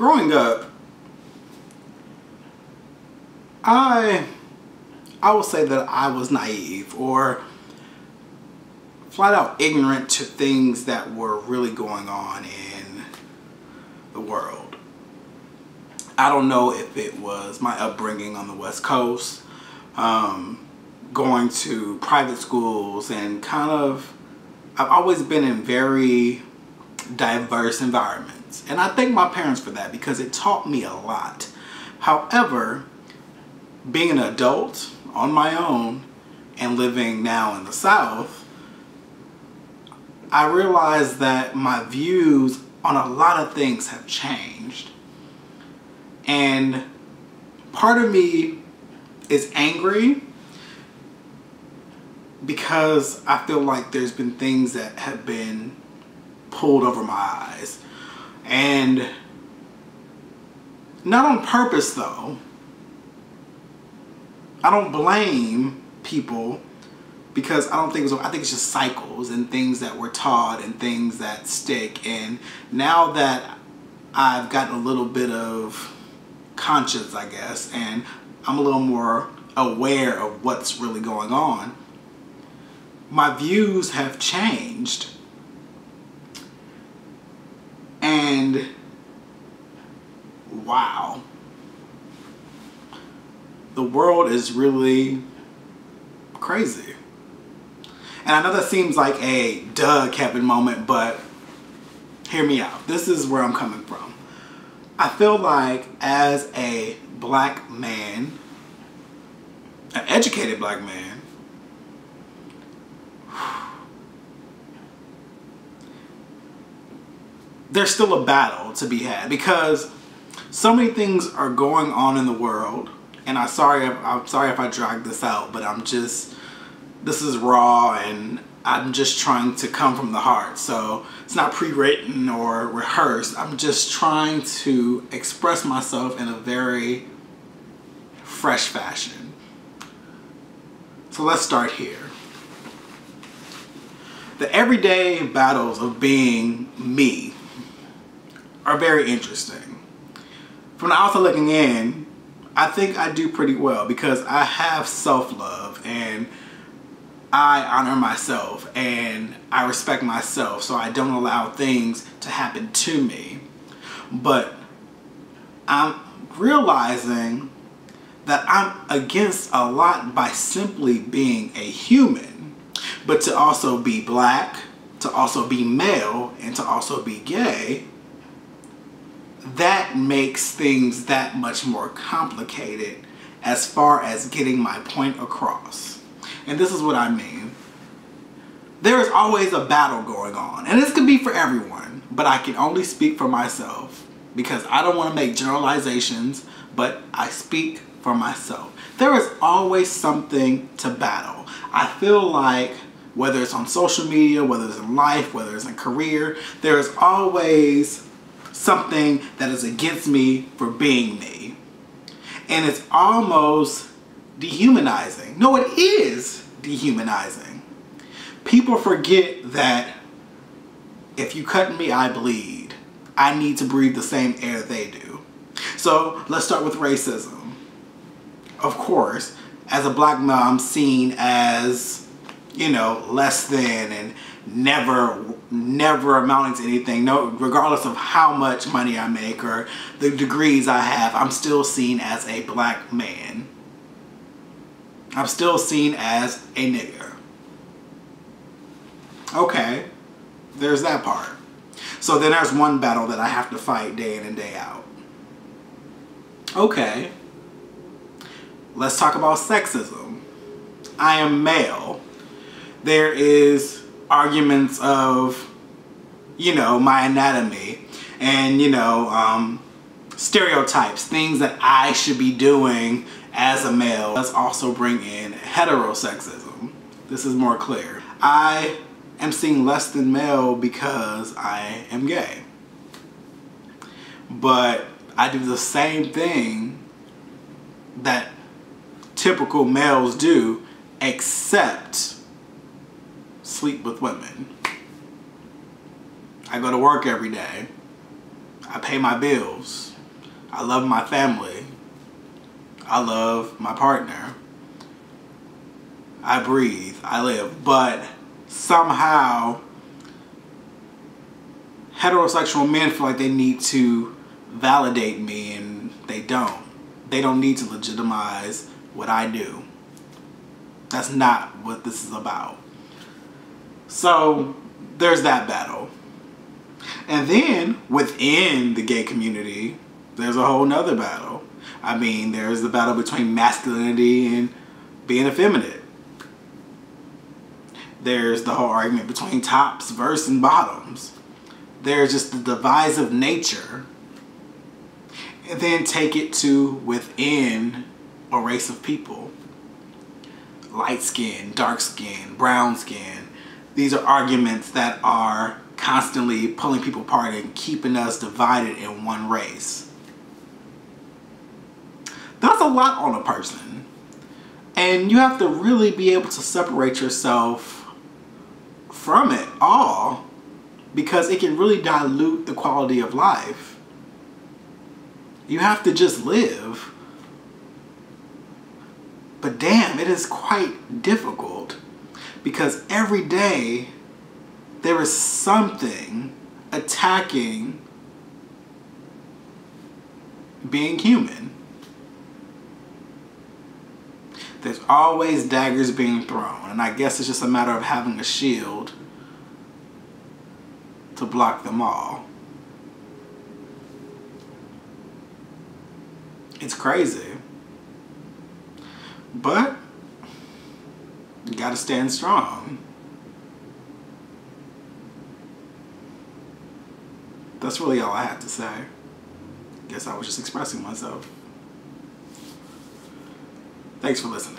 growing up, I will say that I was naive or flat out ignorant to things that were really going on in the world. I don't know if it was my upbringing on the West Coast, going to private schools, and I've always been in very diverse environments. And I thank my parents for that because it taught me a lot. However, being an adult on my own and living now in the South, I realized that my views on a lot of things have changed. And part of me is angry because I feel like there's been things that have been pulled over my eyes. And not on purpose though. I don't blame people because I think it's just cycles and things that we're taught and things that stick. And now that I've gotten a little bit of conscience, I guess, and I'm a little more aware of what's really going on, my views have changed. And wow, the world is really crazy. And I know that seems like a duh Kevin moment, but hear me out. This is where I'm coming from. I feel like as a black man, an educated black man, there's still a battle to be had because so many things are going on in the world. And I'm sorry if I drag this out, but this is raw and I'm just trying to come from the heart. So it's not pre-written or rehearsed. I'm just trying to express myself in a very fresh fashion. So let's start here. The everyday battles of being me are very interesting. From the outside looking in, I think I do pretty well because I have self-love and I honor myself and I respect myself, so I don't allow things to happen to me. But I'm realizing that I'm against a lot by simply being a human, but to also be black, to also be male, and to also be gay, that makes things that much more complicated as far as getting my point across. And this is what I mean. There is always a battle going on, and this could be for everyone, but I can only speak for myself because I don't want to make generalizations, but I speak for myself. There is always something to battle. I feel like whether it's on social media, whether it's in life, whether it's in career, there is always something that is against me for being me. And it's almost dehumanizing. No, it is dehumanizing. People forget that if you cut me, I bleed. I need to breathe the same air they do. So let's start with racism. Of course, as a black male, I'm seen as, you know, less than and never amounting to anything. No, regardless of how much money I make or the degrees I have, I'm still seen as a black man. I'm still seen as a nigger. Okay, there's that part. So then there's one battle that I have to fight day in and day out. Okay, let's talk about sexism. I am male. There is arguments of, you know, my anatomy and, you know, stereotypes, things that I should be doing as a male. Let's also bring in heterosexism. This is more clear. I am seen less than male because I am gay. But I do the same thing that typical males do, except sleep with women. I go to work every day. I pay my bills. I love my family. I love my partner. I breathe. I live. But somehow heterosexual men feel like they need to validate me, and they don't. They don't need to legitimize what I do. That's not what this is about. So there's that battle. And then within the gay community, there's a whole nother battle. I mean, there's the battle between masculinity and being effeminate. There's the whole argument between tops versus bottoms. There's just the divisive nature. And then take it to within a race of people. Light skin, dark skin, brown skin. These are arguments that are constantly pulling people apart and keeping us divided in one race. That's a lot on a person. And you have to really be able to separate yourself from it all, because it can really dilute the quality of life. You have to just live. But damn, it is quite difficult, because every day there is something attacking being human. There's always daggers being thrown, and I guess it's just a matter of having a shield to block them all. It's crazy. But you gotta stand strong. That's really all I had to say. Guess I was just expressing myself. Thanks for listening.